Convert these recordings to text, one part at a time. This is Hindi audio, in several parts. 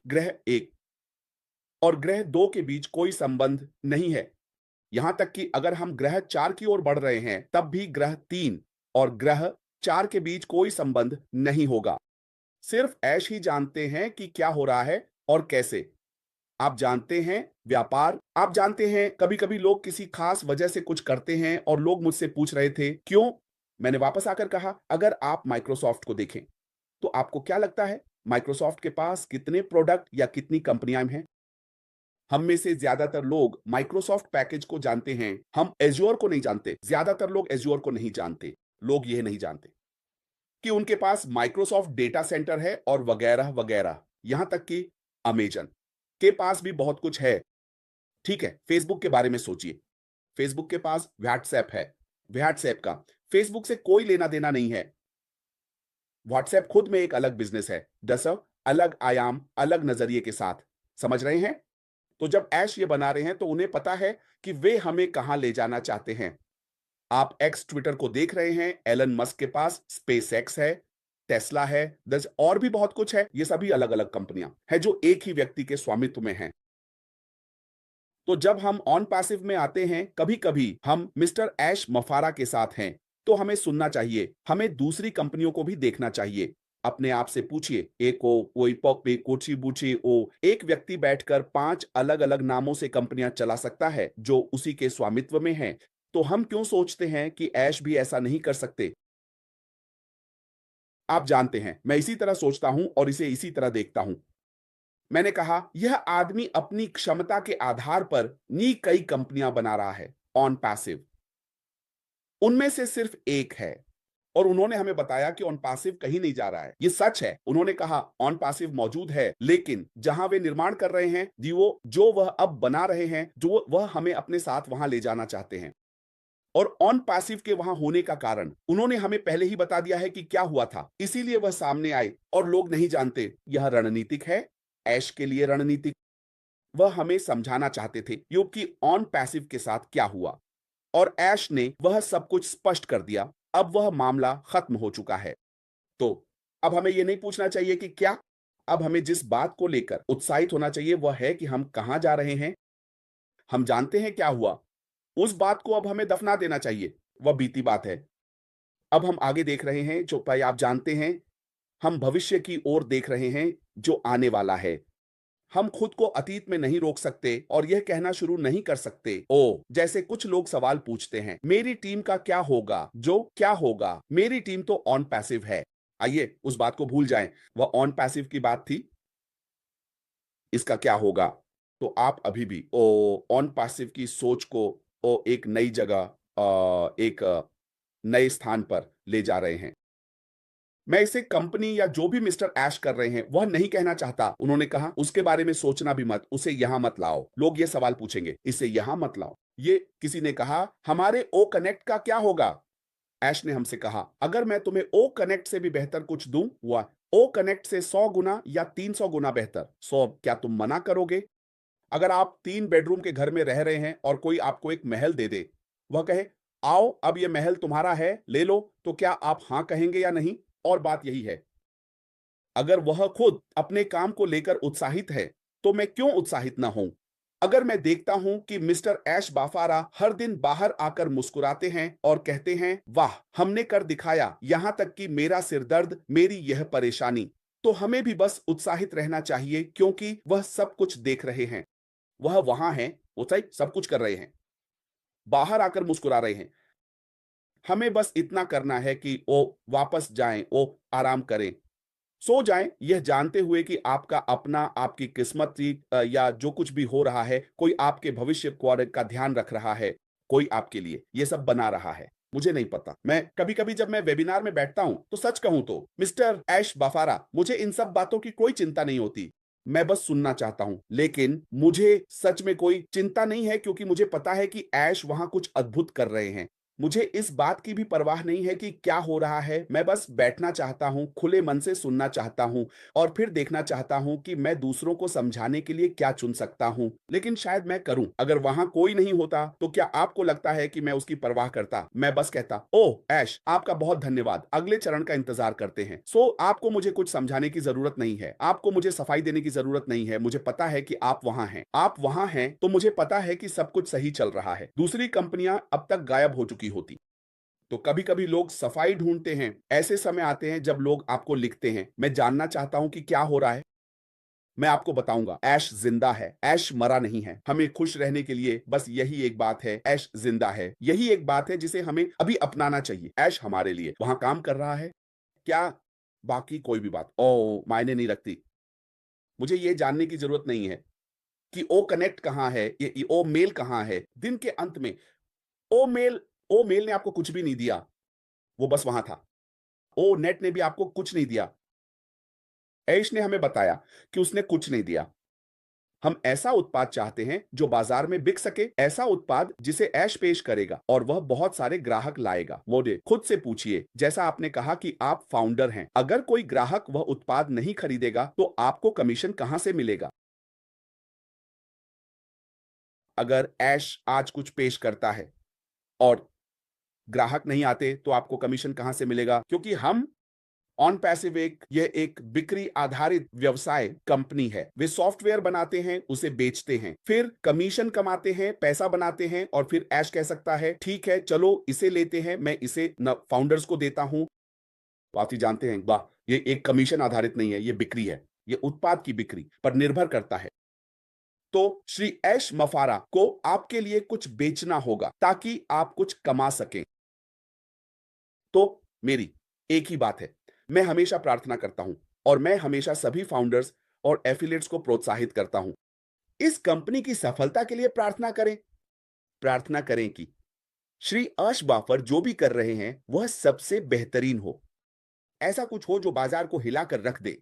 ग्रह 1 और ग्रह 2 के बीच कोई संबंध नहीं है। यहां तक कि अगर हम ग्रह 4 की ओर बढ़ रहे हैं, तब भी ग्रह 3 और ग्रह 4 के बीच कोई संबंध नहीं होगा। सिर्फ ऐश ही जानते हैं कि क्या हो रहा है और कैसे। आप जानते हैं व्यापार, आप जानते हैं कभी-कभी लोग किसी खास वजह से कुछ करते हैं और लोग मुझसे पूछ रहे थे, क्यों? मैंने वापस आकर कहा, अगर आप माइक्रोसॉफ्ट को देखें, तो आपको क्या लगता है माइक्रोसॉफ्ट के पास कितने प्रोडक्ट या कितनी कंपनियां हैं? हम में से ज्यादातर लोग माइक्रोसॉफ्ट पैकेज को जानते हैं, हम एज्योर को नहीं जानते। ज्यादातर लोग एज्योर को नहीं जानते। लोग यह नहीं जानते कि उनके पास माइक्रोसॉफ्ट डेटा सेंटर है और वगैरह वगैरह। यहां तक कि अमेजन के पास भी बहुत कुछ है। ठीक है, फेसबुक के बारे में सोचिए। फेसबुक के पास व्हाट्सएप है। व्हाट्सएप का फेसबुक से कोई लेना देना नहीं है। व्हाट्सएप खुद में एक अलग बिजनेस है, दरअसल अलग आयाम, अलग नजरिए के साथ। समझ रहे हैं? तो जब ऐश ये बना रहे हैं, तो उन्हें पता है कि वे हमें कहां ले जाना चाहते हैं। आप एक्स ट्विटर को देख रहे हैं, एलन मस्क के पास स्पेस एक्स है, टेस्ला है, दस और भी बहुत कुछ है। ये सभी अलग अलग कंपनियां हैं जो एक ही व्यक्ति के स्वामित्व में हैं। तो जब हम ऑन पैसिव में आते हैं, कभी कभी हम मिस्टर ऐश मफारा के साथ हैं, तो हमें सुनना चाहिए, हमें दूसरी कंपनियों को भी देखना चाहिए। अपने आप से पूछिए, एको ओई पॉपे कोची बूची ओ, एक व्यक्ति बैठकर 5 अलग अलग नामों से कंपनियां चला सकता है जो उसी के स्वामित्व में हैं। तो हम क्यों सोचते हैं कि ऐश भी ऐसा नहीं कर सकते? आप जानते हैं, मैं इसी तरह सोचता हूं और इसे इसी तरह देखता हूं। मैंने कहा, यह आदमी अपनी क्षमता के आधार पर नी कई कंपनियां बना रहा है ऑन पैसिव। उनमें से सिर्फ एक है और उन्होंने हमें बताया कि ऑन पैसिव कहीं नहीं जा रहा है। ये सच है। उन्होंने कहा ऑन पैसिव मौजूद है, लेकिन जहां वे निर्माण कर रहे हैं, जो वह अब बना रहे हैं, जो वह हमें अपने साथ वहां ले जाना चाहते हैं। और ऑन पैसिव के वहां होने का कारण उन्होंने हमें पहले ही बता दिया है कि क्या हुआ था। इसीलिए वह सामने आए और लोग नहीं जानते। यह रणनीतिक है, ऐश के लिए रणनीतिक। वह हमें समझाना चाहते थे कि ऑन पैसिव के साथ क्या हुआ और ऐश ने वह सब कुछ स्पष्ट कर दिया। अब वह मामला खत्म हो चुका है। तो अब हमें यह नहीं पूछना चाहिए कि क्या। अब हमें जिस बात को लेकर उत्साहित होना चाहिए वह है कि हम कहां जा रहे हैं। हम जानते हैं क्या हुआ। उस बात को अब हमें दफना देना चाहिए। वह बीती बात है। अब हम आगे देख रहे हैं, जो भाई आप जानते हैं, हम भविष्य की ओर देख रहे हैं जो आने वाला है। हम खुद को अतीत में नहीं रोक सकते और यह कहना शुरू नहीं कर सकते, ओ जैसे कुछ लोग सवाल पूछते हैं, मेरी टीम का क्या होगा, जो क्या होगा, मेरी टीम तो ऑन पैसिव है। आइए उस बात को भूल जाएं। वह ऑन पैसिव की बात थी। इसका क्या होगा? तो आप अभी भी ओ ऑन पैसिव की सोच को ओ एक नई जगह, एक नए स्थान पर ले जा रहे हैं। मैं इसे कंपनी या जो भी मिस्टर ऐश कर रहे हैं, वह नहीं कहना चाहता। उन्होंने कहा, उसके बारे में सोचना भी मत, उसे यहां मत लाओ। लोग ये सवाल पूछेंगे, इसे यहां मत लाओ। ये किसी ने कहा, हमारे ओ कनेक्ट का क्या होगा? ऐश ने हमसे कहा, अगर मैं तुम्हें ओ कनेक्ट से भी बेहतर कुछ दूं, वह ओ कनेक्ट से 100 गुना या 300 गुना बेहतर, 100, क्या तुम मना करोगे? अगर आप 3 बेडरूम के घर में रह रहे हैं और कोई आपको एक महल दे दे, वह कहे, आओ अब ये महल तुम्हारा है, ले लो, तो क्या आप हां कहेंगे या नहीं? और बात यही है। अगर वह खुद अपने काम को लेकर उत्साहित है, तो मैं क्यों उत्साहित ना हूं? अगर मैं देखता हूं कि मिस्टर ऐश बाफारा हर दिन बाहर आकर मुस्कुराते हैं और कहते हैं, वाह, हमने कर दिखाया, यहां तक कि मेरा सिरदर्द, मेरी यह परेशानी, तो हमें भी बस उत्साहित रहना चाहिए क्योंकि वह सब कुछ देख रहे हैं। वह वहां हैं, वो सही सब कुछ कर रहे हैं, बाहर आकर मुस्कुरा रहे हैं। हमें बस इतना करना है कि वो वापस जाएं, वो आराम करें, सो जाएं, यह जानते हुए कि आपका अपना, आपकी किस्मत या जो कुछ भी हो रहा है, कोई आपके भविष्य का ध्यान रख रहा है, कोई आपके लिए ये सब बना रहा है। मुझे नहीं पता। मैं कभी-कभी जब मैं वेबिनार में बैठता हूं, तो सच कहूं तो मिस्टर ऐश बाफारा, मुझे इन सब बातों की कोई चिंता नहीं होती। मैं बस सुनना चाहता हूं। लेकिन मुझे सच में कोई चिंता नहीं है क्योंकि मुझे पता है कि ऐश वहां कुछ अद्भुत कर रहे हैं। मुझे इस बात की भी परवाह नहीं है कि क्या हो रहा है, मैं बस बैठना चाहता हूँ, खुले मन से सुनना चाहता हूँ और फिर देखना चाहता हूँ कि मैं दूसरों को समझाने के लिए क्या चुन सकता हूँ। लेकिन शायद मैं करूँ। अगर वहाँ कोई नहीं होता, तो क्या आपको लगता है कि मैं उसकी परवाह करता? मैं बस कहता, "ओह! ऐश, आपका बहुत धन्यवाद, अगले चरण का इंतज़ार करते हैं।" आपको मुझे कुछ समझाने की ज़रूरत नहीं है, आपको मुझे सफाई देने की ज़रूरत नहीं है, मुझे पता है कि आप वहाँ हैं। आप वहाँ हैं, तो मुझे पता है कि सब कुछ सही चल रहा है। दूसरी कंपनियाँ अब तक गायब हो चुकी होती। तो कभी-कभी लोग सफाई ढूँढते हैं, ऐसे समय आते हैं जब लोग आपको लिखते हैं, "मैं जानना चाहता हूँ कि क्या हो रहा है?" मैं आपको बताऊँगा, ऐश ज़िंदा है, ऐश मरा नहीं है। हमें खुश रहने के लिए बस यही एक बात है, ऐश ज़िंदा है। यही एक बात है जिसे हमें अभी अपनाना चाहिए। ऐश हमारे लिए वहाँ काम कर रहा है, क्या? बाकी कोई भी बात मायने नहीं रखती। मुझे ये जानने की ज़रूरत नहीं है कि ओ कनेक्ट कहाँ है, ये ओ मेल कहाँ है। दिन के अंत में ओ मेल ओ मेल ने आपको कुछ भी नहीं दिया, वो बस वहाँ था। ओ नेट ने भी आपको कुछ नहीं दिया। ऐश ने हमें बताया कि उसने कुछ नहीं दिया। हम ऐसा उत्पाद चाहते हैं जो बाजार में बिक सके, ऐसा उत्पाद जिसे ऐश पेश करेगा और वह बहुत सारे ग्राहक लाएगा। मोड़े खुद से पूछिए, जैसा आपने कहा कि आप फाउंडर हैं, अगर कोई ग्राहक वह उत्पाद नहीं खरीदेगा तो आपको कमीशन कहां से मिलेगा? अगर ऐश आज कुछ पेश करता है और ग्राहक नहीं आते तो आपको कमीशन कहां से मिलेगा? क्योंकि हम ऑन पैसिव यह एक बिक्री आधारित व्यवसाय कंपनी है। वे सॉफ्टवेयर बनाते हैं, उसे बेचते हैं, फिर कमीशन कमाते हैं, पैसा बनाते हैं और फिर ऐश कह सकता है, ठीक है, चलो इसे लेते हैं, मैं इसे न फाउंडर्स को देता हूं। तो आप ही जानते हैं, वाह! ये एक कमीशन आधारित नहीं है, ये बिक्री है। ये उत्पाद की बिक्री पर निर्भर करता है। तो श्री ऐश मफारा को आपके लिए कुछ बेचना होगा ताकि आप कुछ कमा सकें। तो मेरी एक ही बात है, मैं हमेशा प्रार्थना करता हूँ और मैं हमेशा सभी फाउंडर्स और एफिलिएट्स को प्रोत्साहित करता हूँ। इस कंपनी की सफलता के लिए प्रार्थना करें। प्रार्थना करें कि श्री अर्श बाफर जो भी कर रहे हैं, वह सबसे बेहतरीन हो। ऐसा कुछ हो जो बाजार को हिलाकर रख दे।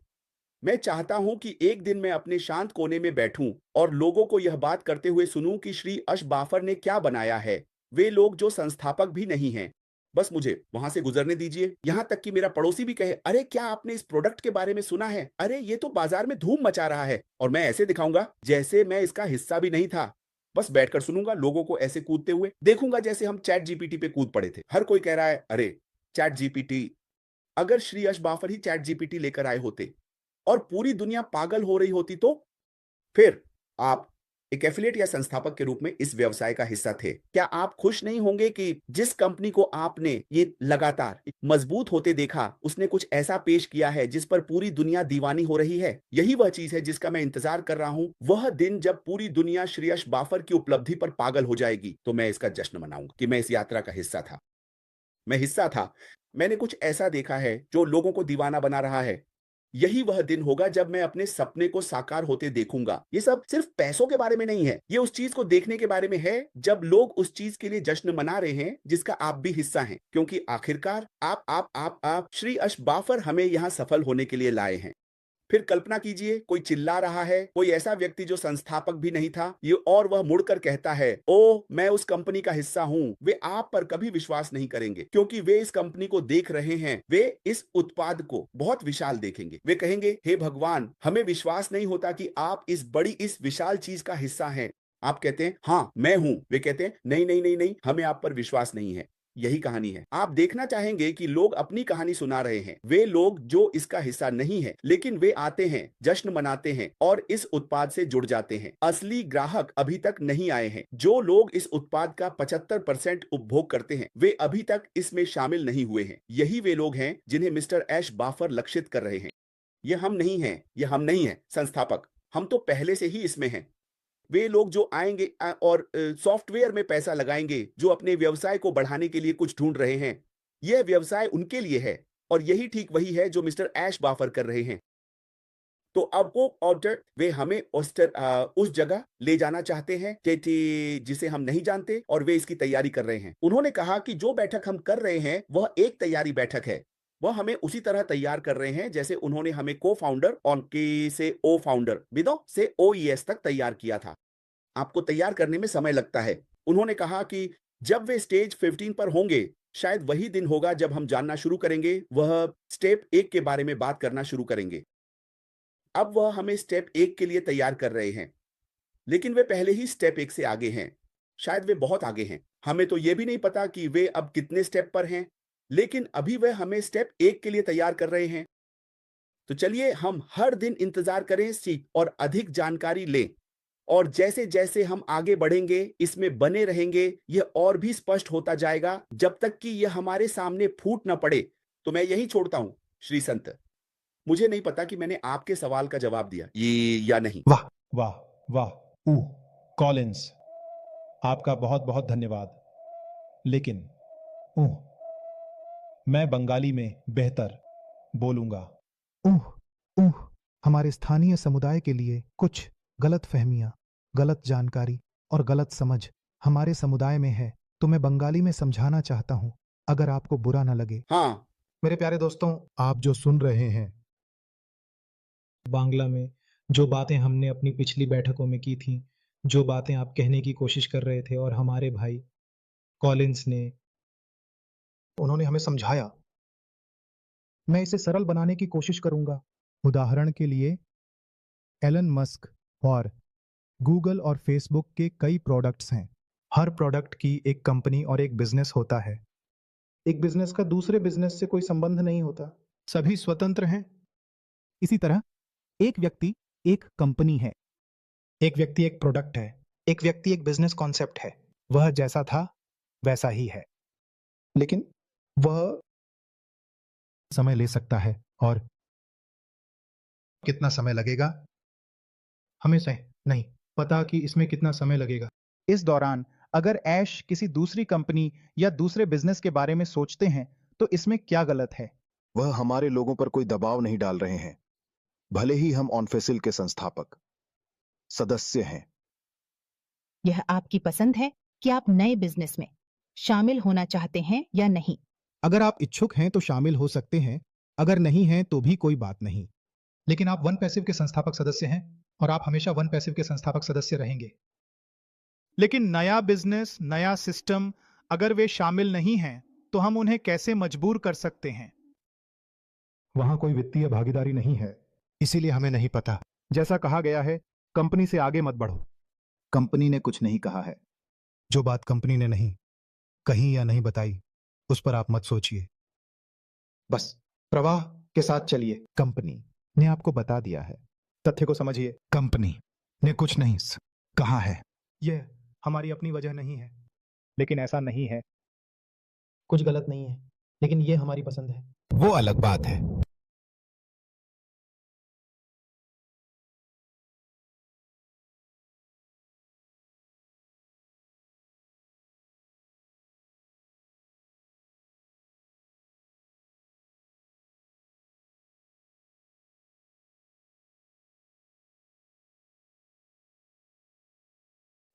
मैं चाहता हूं कि एक दिन मैं अपने शांत कोने में बैठूं और लोगों को यह बात करते हुए सुनूं कि श्री अश बाफर ने क्या बनाया है। वे लोग जो संस्थापक भी नहीं हैं। बस मुझे वहां से गुजरने दीजिए। यहां तक कि मेरा पड़ोसी भी कहे, अरे क्या आपने इस प्रोडक्ट के बारे में सुना है? अरे ये तो बाजार में धूम मचा रहा है। और मैं ऐसे दिखाऊंगा जैसे मैं इसका हिस्सा भी नहीं था। बस बैठकर सुनूंगा लोगों को ऐसे कूदते हुए, देखूंगा जैसे हम चैट जीपीटी पे कूद पड़े थे। हर कोई कह रहा है, अरे चैट जीपीटी, अगर श्री यश बाफर ही चैट जीपीटी लेकर आए होते और पूरी दुनिया पागल हो रही होती, तो फिर आप एक एफिलिएट या संस्थापक के रूप में इस व्यवसाय का हिस्सा थे। क्या आप खुश नहीं होंगे कि जिस कंपनी को आपने ये लगातार मजबूत होते देखा, उसने कुछ ऐसा पेश किया है जिस पर पूरी दुनिया दीवानी हो रही है? यही वह चीज है जिसका मैं इंतजार कर रहा हूं। वह दिन जब पूरी दुनिया श्रेयस बाफर की उपलब्धि पर पागल हो जाएगी, तो मैं इसका जश्न मनाऊंगा कि मैं इस यात्रा का हिस्सा था। मैं हिस्सा था। मैंने कुछ ऐसा देखा है जो लोगों को दीवाना बना रहा है। यही वह दिन होगा जब मैं अपने सपने को साकार होते देखूंगा। ये सब सिर्फ पैसों के बारे में नहीं है। ये उस चीज को देखने के बारे में है जब लोग उस चीज के लिए जश्न मना रहे हैं जिसका आप भी हिस्सा हैं। क्योंकि आखिरकार आप श्री अश बाफर हमें यहाँ सफल होने के लिए लाए हैं। फिर कल्पना कीजिए, कोई चिल्ला रहा है, कोई ऐसा व्यक्ति जो संस्थापक भी नहीं था, ये और वह मुड़कर कहता है, ओ मैं उस कंपनी का हिस्सा हूं। वे आप पर कभी विश्वास नहीं करेंगे क्योंकि वे इस कंपनी को देख रहे हैं। वे इस उत्पाद को बहुत विशाल देखेंगे। वे कहेंगे, हे भगवान, हमें विश्वास नहीं होता कि आप इस विशाल चीज का हिस्सा हैं। आप कहते हैं, हाँ मैं हूं। वे कहते हैं, नहीं नहीं नहीं नहीं, हमें आप पर विश्वास नहीं है। यही कहानी है। आप देखना चाहेंगे कि लोग अपनी कहानी सुना रहे हैं। वे लोग जो इसका हिस्सा नहीं है, लेकिन वे आते हैं, जश्न मनाते हैं और इस उत्पाद से जुड़ जाते हैं। असली ग्राहक अभी तक नहीं आए हैं। जो लोग इस उत्पाद का 75% उपभोग करते हैं, वे अभी तक इसमें शामिल नहीं हुए हैं। यही वे लोग हैं जिन्हें मिस्टर ऐश बाफर लक्षित कर रहे हैं। ये हम नहीं हैं, ये हम नहीं हैं संस्थापक। हम तो पहले से ही इसमें हैं। वे लोग जो आएंगे और सॉफ्टवेयर में पैसा लगाएंगे, जो अपने व्यवसाय को बढ़ाने के लिए कुछ ढूंढ रहे हैं, यह व्यवसाय उनके लिए है और यही ठीक वही है जो मिस्टर ऐश बाफर कर रहे हैं। तो अब वो ऑर्डर वे हमें उस जगह ले जाना चाहते हैं जिसे हम नहीं जानते, और वे इसकी तैयारी कर रहे हैं। उन्होंने कहा कि जो बैठक हम कर रहे हैं वह एक तैयारी बैठक है। वह हमें उसी तरह तैयार कर रहे हैं जैसे उन्होंने हमें को फाउंडर और की से ओ फाउंडर विदो से ओईएस तक तैयार किया था। आपको तैयार करने में समय लगता है। उन्होंने कहा कि जब वे स्टेज 15 पर होंगे, शायद वही दिन होगा जब हम जानना शुरू करेंगे, वह स्टेप 1 के बारे में बात करना शुरू करेंगे। अब वह हमें स्टेप 1 के लिए तैयार कर रहे हैं, लेकिन वे पहले ही स्टेप 1 से आगे हैं। शायद वे बहुत आगे हैं। हमें तो ये भी नहीं पता कि वे अब कितने स्टेप पर हैं, लेकिन अभी वे हमें स्टेप 1 के लिए तैयार कर रहे हैं। तो चलिए हम हर दिन इंतज़ार करें, सीख और अधिक जानकारी लें और जैसे-जैसे हम आगे बढ़ेंगे, इसमें बने रहेंगे, यह और भी स्पष्ट होता जाएगा जब तक कि यह हमारे सामने फूट ना पड़े। तो मैं यही छोड़ता हूँ, श्री संत। मुझे नहीं पता कि मैंने आपके सवाल का जवाब दिया ये या नहीं। वाह वाह वाह। कॉलिंस, आपका बहुत बहुत धन्यवाद। लेकिन मैं बंगाली में बेहतर बोलूंगा। हमारे स्थानीय समुदाय के लिए कुछ गलत फहमियां, गलत जानकारी और गलत समझ हमारे समुदाय में है, तो मैं बंगाली में समझाना चाहता हूं, अगर आपको बुरा ना लगे। हाँ, मेरे प्यारे दोस्तों, आप जो सुन रहे हैं बांग्ला में, जो बातें हमने अपनी पिछली बैठकों में की थी, जो बातें आप कहने की कोशिश कर रहे थे और हमारे भाई कॉलिंस ने, उन्होंने हमें समझाया। मैं इसे सरल बनाने की कोशिश करूंगा। उदाहरण के लिए, एलन मस्क और गूगल और फेसबुक के कई प्रोडक्ट्स हैं। हर प्रोडक्ट की एक कंपनी और एक बिजनेस होता है। एक बिजनेस का दूसरे बिजनेस से कोई संबंध नहीं होता, सभी स्वतंत्र हैं। इसी तरह एक व्यक्ति एक कंपनी है, एक व्यक्ति एक प्रोडक्ट है, एक व्यक्ति एक बिजनेस कॉन्सेप्ट है। वह जैसा था वैसा ही है, लेकिन वह समय ले सकता है। और कितना समय लगेगा, हमें से नहीं पता कि इसमें कितना समय लगेगा। इस दौरान अगर ऐश किसी दूसरी कंपनी या दूसरे बिजनेस के बारे में सोचते हैं, तो इसमें क्या गलत है? वह हमारे लोगों पर कोई दबाव नहीं डाल रहे हैं, भले ही हम ऑनफेसिल के संस्थापक सदस्य हैं। यह आपकी पसंद है कि आप नए बिजनेस में शामिल होना चाहते हैं या नहीं। अगर आप इच्छुक हैं तो शामिल हो सकते हैं, अगर नहीं हैं तो भी कोई बात नहीं। लेकिन आप वन पैसिव के संस्थापक सदस्य हैं और आप हमेशा वन पैसिव के संस्थापक सदस्य रहेंगे। लेकिन नया बिजनेस, नया सिस्टम, अगर वे शामिल नहीं हैं तो हम उन्हें कैसे मजबूर कर सकते हैं? वहां कोई वित्तीय भागीदारी नहीं है, इसीलिए हमें नहीं पता। जैसा कहा गया है, कंपनी से आगे मत बढ़ो। कंपनी ने कुछ नहीं कहा है। जो बात कंपनी ने नहीं कही या नहीं बताई, उस पर आप मत सोचिए। बस प्रवाह के साथ चलिए। कंपनी ने आपको बता दिया है, तथ्य को समझिए। कंपनी ने कुछ नहीं कहा है। यह हमारी अपनी वजह नहीं है, लेकिन ऐसा नहीं है। कुछ गलत नहीं है, लेकिन यह हमारी पसंद है, वो अलग बात है।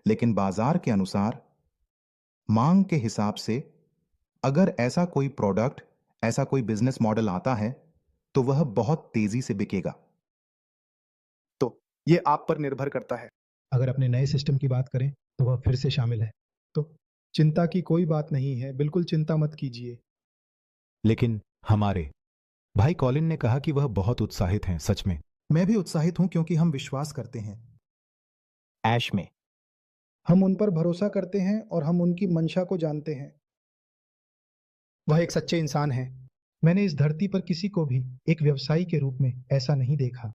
लेकिन बाजार के अनुसार, मांग के हिसाब से, अगर ऐसा कोई प्रोडक्ट, ऐसा कोई बिजनेस मॉडल आता है, तो वह बहुत तेजी से बिकेगा। तो यह आप पर निर्भर करता है। अगर अपने नए सिस्टम की बात करें तो वह फिर से शामिल है, तो चिंता की कोई बात नहीं है, बिल्कुल चिंता मत कीजिए। लेकिन हमारे भाई कॉलिन ने कहा कि वह बहुत उत्साहित हैं। सच में मैं भी उत्साहित हूं, क्योंकि हम विश्वास करते हैं ऐश में। हम उन पर भरोसा करते हैं और हम उनकी मंशा को जानते हैं। वह एक सच्चे इंसान हैं। मैंने इस धरती पर किसी को भी एक व्यवसायी के रूप में ऐसा नहीं देखा।